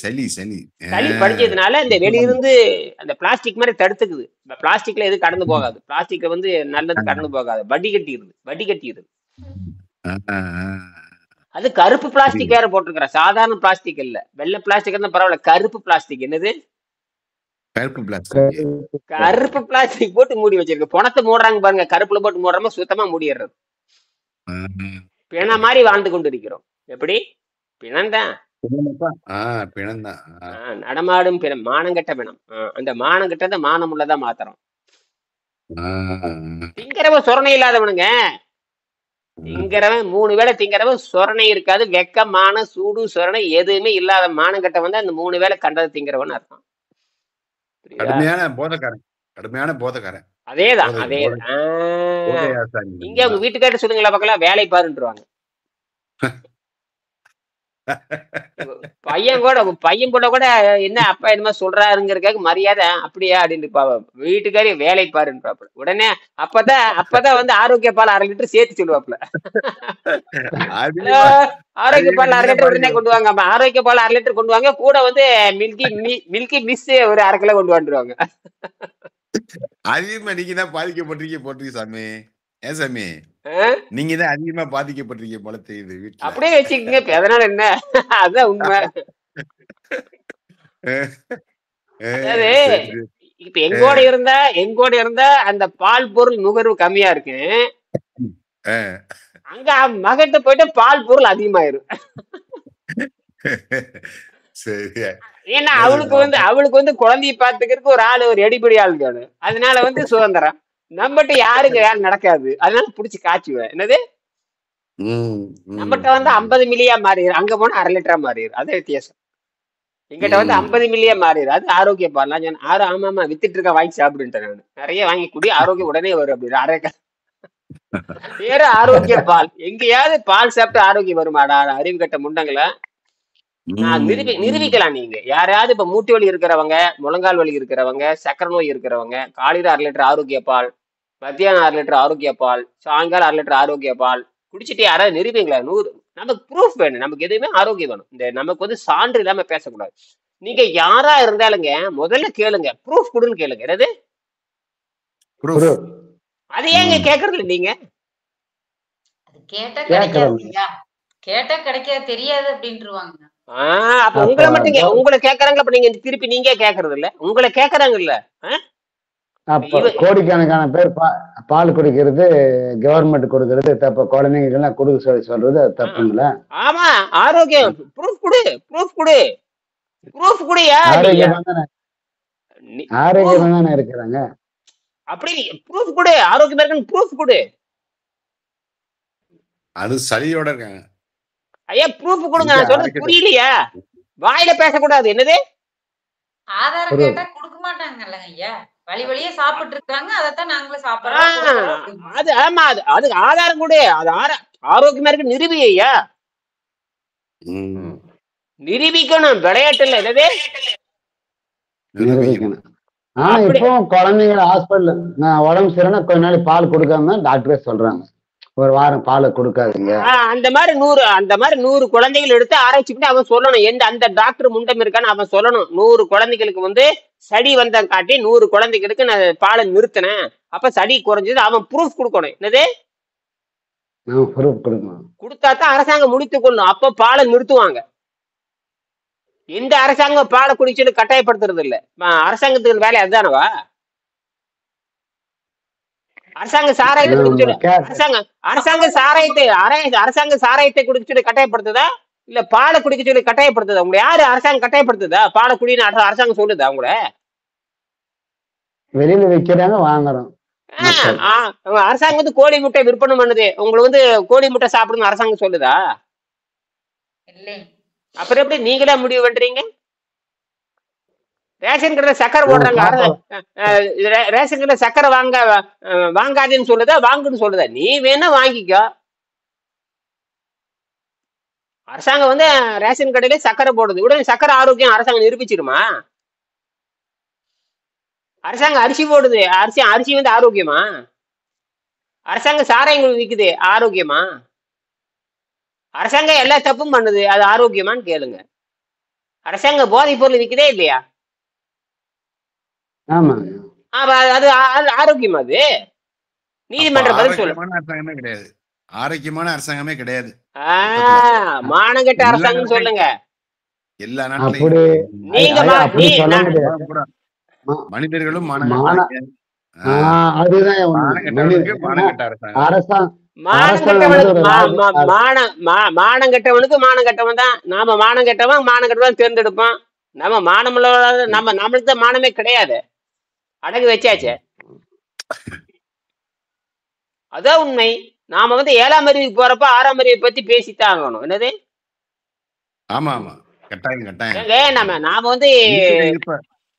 சளி சளி சளி படிஞ்சதுனால இந்த வெளியிருந்து அந்த பிளாஸ்டிக் மாதிரி தடுத்துக்குது. பிளாஸ்டிக்ல எது கடந்து போகாது. பிளாஸ்டிக்ல வந்து நல்லது கடந்து போகாது. வடிகட்டிடுது. அது கருப்பு பிளாஸ்டிக் வேற போட்டிருக்கிற, சாதாரண பிளாஸ்டிக் இல்ல. வெள்ளை பிளாஸ்டிக் இருந்தா பரவாயில்ல, கருப்பு பிளாஸ்டிக். என்னது? கருப்பு பிளாஸ்டிக் போட்டு மூடி வச்சிருக்கு. பணத்தை மூடுறாங்க பாருங்க, கருப்புல போட்டு மூடுறோமோ சுத்தமா மூடிடுறது. பிண மாதிரி வாழ்ந்து கொண்டு இருக்கிறோம். எப்படி? பிணம்தான், நடமாடும் பிணம், மானங்கட்ட பிணம். அந்த மானங்கட்டத மானம் உள்ளதா மாத்துறோம். திங்கிறவன் சொரணை இல்லாதவனுங்க. திங்கிறவன் 3 வேளை திங்கிறவன் சொரணை இருக்காது. வெக்கம், மான, சூடு, சொரணை எதுவுமே இல்லாத மானங்கட்ட வந்து அந்த 3 வேளை கண்டதை திங்கிறவன் அர்த்தம். கடுமையான போதக்காரன். அதேதான். இங்க உங்க வீட்டுக்காட்ட சொல்லுங்களா பார்க்கலாம், வேலை பாருன்றுவாங்க. பையன் கூட என்ன அப்பா என்னமா சொல்றாருங்கிறதுக்காக மரியாதை அப்படியா அப்படின்னு வீட்டுக்காரி வேலை பாருன்றாப்புல. உடனே அப்பதான் வந்து ஆரோக்கிய பால் 1/2 லிட்டர் சேர்த்து சொல்லுவாப்புல. ஆரோக்கிய பால் 1/2 லிட்டர் உடனே கொண்டு வாங்க. ஆரோக்கிய பால் 1/2 லிட்டர் கொண்டு வாங்க. கூட வந்து மில்கி மிஸ் ஒரு 1/2 கிலோ கொண்டு வந்துருவாங்க. அதிகமா நீங்க தான் பாதிக்கப்பட்டிருக்கீங்க சாமி. ஏன் சாமி, நீங்க தான் அதிகமா பாதிக்கப்பட்டிருக்கீங்க போல தெரியுது. அப்படியே வச்சுக்கீங்க, அதனால என்ன? அதுதான் உண்மை. அதாவது இப்ப எங்கோட இருந்தா அந்த பால் பொருள் நுகர்வு கம்மியா இருக்கு. அங்க மகட்ட போயிட்டு பால் பொருள் அதிகமாயிரும். ஏன்னா அவளுக்கு வந்து குழந்தைய பாத்துக்கிறதுக்கு ஒரு ஆள், ஒரு எடிபடி ஆள் வேணும். அதனால வந்து சுதந்திரம். நம்மகிட்ட யாருக்கு நடக்காது. அதனால புடிச்சு காய்ச்சுவேன். என்னது? நம்மகிட்ட வந்து 50 மில்லியா மாறிடு, அங்க போனா 1/2 லிட்டரா மாறிடு. அதே வித்தியாசம். எங்கிட்ட வந்து 50 மில்லியா மாறிடு. அது ஆரோக்கிய பால். நான் ஆமா வித்துட்டு இருக்க, வாங்கி சாப்பிடுன்ட்டேன். நான் நிறைய வாங்கி குடி, ஆரோக்கியம் உடனே வரும் அப்படின்னு. வேற ஆரோக்கிய பால். எங்கேயாவது பால் சாப்பிட்டு ஆரோக்கியம் வருமாடா? அறிவு கட்ட முண்டங்கள நான் நிரூபிக்கலாம். நீங்க யாரையாவது இப்ப மூட்டு வலி இருக்கிறவங்க, முழங்கால் வலி இருக்கிறவங்க, சக்கரை நோய் இருக்கிறவங்க, காலையில 1/2 லிட்டர் ஆரோக்கிய பால், மத்தியானம் 1/2 லிட்டர் ஆரோக்கிய பால், சாயங்காலம் 1/2 லிட்டர் ஆரோக்கிய பால் குடிச்சிட்டு யாராவது நிரூபிங்களா? 100. நமக்கு ப்ரூஃப் வேணும். நமக்கு எதுவுமே ஆரோக்கியம் வேணும். இந்த நமக்கு வந்து சான்று இல்லாம பேசக்கூடாது. நீங்க யாரா இருந்தாலுங்க முதல்ல கேளுங்க, ப்ரூஃப் கொடுன்னு கேளுங்க. என்னது? அது ஏங்க கேக்குறது இல்லை நீங்க? கேட்டா கிடைக்காது, தெரியாது அப்படின்ட்டுருவாங்க. அப்ப உங்களை மட்டும் உங்களை கேக்குறாங்க. அப்ப நீங்க திருப்பி நீங்க கேக்குறது இல்ல, உங்களை கேக்குறாங்க இல்ல. கோடிக்கணக்கான பேர் பால் குடிக்கிறது, கவர்மெண்ட் கொடுக்கறது தப்பு. குழந்தைங்களுக்கு எல்லாம் கொடுக்க சொல்லி சொல்றது தப்புங்களா? ஆமா, ஆரோக்கியம் ப்ரூஃப் கொடு, ப்ரூஃப் கொடு. ஆரோக்கியமா தானே இருக்கிறாங்க. அப்படி ப்ரூஃப் கொடு, ஆரோக்கியமா இருக்குன்னு ப்ரூஃப் கொடு. அது சரியோட இருக்காங்க. ஐயா ப்ரூஃப் கொடுங்க. நான் சொல்றது புரியலையா? வாயில பேசக்கூடாது. என்னது? ஆதாரம் கேட்டா கொடுக்க மாட்டாங்கல்ல ஐயா. வழியே சாப்பிட்டு இருக்காங்க, அதத்தான் நாங்களும் சாப்பிடுறோம். அது ஆமா, அது ஆதாரம் கொடு. அது ஆரோக்கியமா இருக்கு நிரூபி ஐயா. நிரூபிக்கணும், விளையாட்டு இல்ல. என்னது? நிரூபிக்கணும். ஆனா இப்போ குழந்தைங்க ஹாஸ்பிட்டல் உடம்பு சரியில்லைன்னா கொஞ்ச நாள் பால் கொடுக்காம டாக்டரே சொல்றாங்க, ஒரு வாரம் பாலை கொடுக்காதீங்க. அந்த மாதிரி 100 குழந்தைகள் எடுத்து ஆராய்ச்சி பண்ணி அவன் சொல்லணும். அந்த டாக்டர் முண்டம் இருக்கான்னு அவன் சொல்லணும். 100 குழந்தைகளுக்கு வந்து சடி வந்த காட்டி 100 குழந்தைகளுக்கு நான் பாலை நிறுத்தினேன், அப்ப சடி குறைஞ்சது. அவன் ப்ரூஃப் கொடுக்கணும். என்னது? கொடுத்தா தான் அரசாங்கம் முடித்துக் கொள்ளணும். அப்ப பாலை நிறுத்துவாங்க. எந்த அரசாங்கம் பாலை குடிச்சு கட்டாயப்படுத்துறது இல்ல. அரசாங்கத்துக்கு வேலை அதுதானவா? அரசாங்க சாராயத்தை குடிக்க சொல்லி கட்டாயப்படுத்துதா? இல்ல பாலை குடிக்க சொல்லி கட்டாயப்படுத்துதா? உங்களை யாரு அரசாங்கம் கட்டாயப்படுத்துதா? பாலை குடின்னு அரசாங்கம் சொல்லுதா? உங்களை வெளியில வைக்கிறாங்க, வாங்குறோம். அரசாங்கம் வந்து கோழி முட்டை விற்பனை பண்ணுது, உங்களுக்கு வந்து கோழி முட்டை சாப்பிடுங்க அரசாங்கம் சொல்லுதா? அப்புறம் எப்படி நீங்களே முடிவு பண்றீங்க? ரேஷன் கடையில சக்கரை போடுறாங்க. ரேஷன் கடையில சக்கரை வாங்காதேன்னு சொல்லுதா, வாங்குன்னு சொல்லுதா? நீ வேணா வாங்கிக்கோ. அரசாங்கம் வந்து ரேஷன் கடையில சக்கரை போடுது. உடனே சக்கரை ஆரோக்கியம் அரசாங்கம் நிரூபிச்சிருமா? அரசாங்கம் அரிசி போடுது. அரிசி வந்து ஆரோக்கியமா? அரசாங்கம் சாராயங்கள் விக்குது, ஆரோக்கியமா? அரசாங்கம் எல்லா தப்பும் பண்ணுது, அது ஆரோக்கியமான்னு கேளுங்க. அரசாங்கம் போதைப் பொருள் விக்குதே இல்லையா? அது ஆரோக்கியமா? அது நீதிமன்றம் பதில் சொல்லு. அரசாங்கமே கிடையாது, ஆரோக்கியமான அரசாங்கமே கிடையாது. மானங்கெட்ட அரசாங்கம் சொல்லுங்க. எல்லா நாட்டிலும் நீங்க மனிதர்களும் மானங்கெட்டவனுக்கு மானங்கெட்டவன் தான். நாம மானங்கெட்டவன் தேர்ந்தெடுப்போம். நம்ம நம்மளுக்கு தான் மானமே கிடையாது, அடகு வச்சாச்சு. அதான் உண்மை. நாம வந்து 7ஆம் அறிவுக்கு போறப்ப 6ஆம் அறிவை பத்தி பேசித்தான் ஆகணும். என்னது? ஆமா ஆமா, கட்டாயம் கட்டாயம். நாம வந்து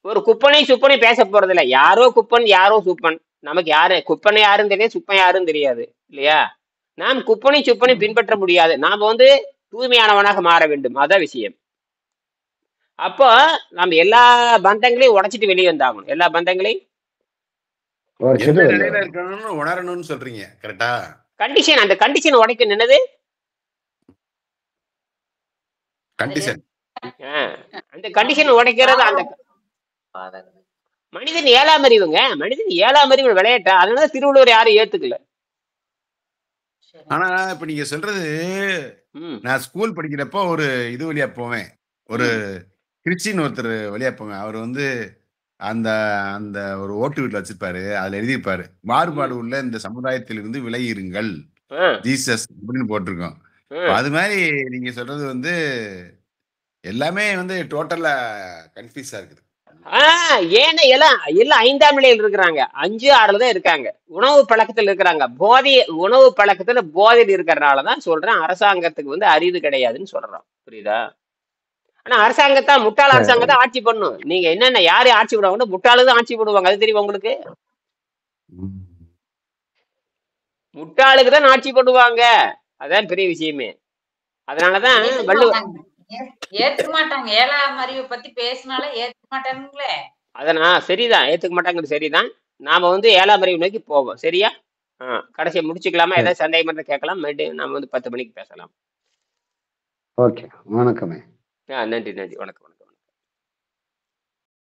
ஒரு குப்பனை சுப்பனை பேச போறது இல்ல. யாரோ குப்பன் யாரோ சுப்பன், நமக்கு யாரு குப்பனை யாரும் தெரியாது, சுப்பன் யாரும் தெரியாது இல்லையா? நாம் குப்பனை சுப்பனை பின்பற்ற முடியாது. நாம வந்து தூய்மையானவனாக மாற வேண்டும், அதான் விஷயம். அப்போ நம்ம எல்லா பந்தங்களையும் உடைச்சிட்டு வெளியே வந்தாகணும். எல்லா பந்தங்களையும் உணரணும்னு சொல்றீங்க, கரெக்டா? கண்டிஷன், அந்த கண்டிஷன் உடைக்கணும். என்னது கண்டிஷன்? அந்த கண்டிஷன் உடைக்கிறது. அந்த மனிதன் 7ஆம் அறிவுங்க. மனிதன் 7ஆம் அறிவு விளையாட்டா? அதனால திருவள்ளுவர் யாரும் ஏத்துக்கல. ஆனா இப்ப நீங்க சொல்றது, நான் ஸ்கூல் படிக்கிறப்ப ஒரு இது வழியா போவேன், ஒரு கிறிஸ்டின் ஒருத்தர் வழியா போவேன். அவர் வந்து அந்த அந்த ஒரு ஓட்டு வீட்டுல வச்சிருப்பாரு. அதுல எழுதியிருப்பாரு, மாறுபாடு உள்ள இந்த சமுதாயத்திலிருந்து விலகிருங்கள், ஜீசஸ் அப்படின்னு போட்டிருக்கோம். அது மாதிரி நீங்க சொல்றது வந்து எல்லாமே வந்து டோட்டலா கன்ஃபியூஸா இருக்குது. ஏன்னா எல்லாம் 5ஆம் நிலையில் இருக்கிறாங்க, 5, 6ல தான் இருக்காங்க. உணவு பழக்கத்தில் இருக்கிறாங்க. உணவு பழக்கத்துல போதையில் இருக்கிறனாலதான் சொல்றேன் அரசாங்கத்துக்கு வந்து அறிவு கிடையாதுன்னு சொல்றோம். புரியுதா? ஆனா அரசாங்கத்தான், முட்டாள் அரசாங்கத்தான் ஆட்சி பண்ணும். நீங்க என்னென்ன யாரு ஆட்சி பண்ணுவாங்க? முட்டாளுதான் ஆட்சி பண்ணுவாங்க. அது தெரியும் உங்களுக்கு? முட்டாளுக்கு தான் ஆட்சி பண்ணுவாங்க. அதான் பெரிய விஷயமே. அதனாலதான் ஏத்துக்க மாட்டாங்க. 7ஆம் அறிவை பத்தி பேசினாலே ஏத்துக்க மாட்டாங்களே. அதான் சரிதான், ஏத்துக்க மாட்டாங்கிறது சரிதான். நாம வந்து 7ஆம் அறிவு நோக்கி போவோம். சரியா? கடைசியை முடிச்சுக்கலாமா? ஏதாவது சந்தேகம் மட்டும் கேட்கலாம். மறுபடியும் நாம வந்து 10 மணிக்கு பேசலாம். ஓகே, வணக்கமே. நன்றி, வணக்கம்.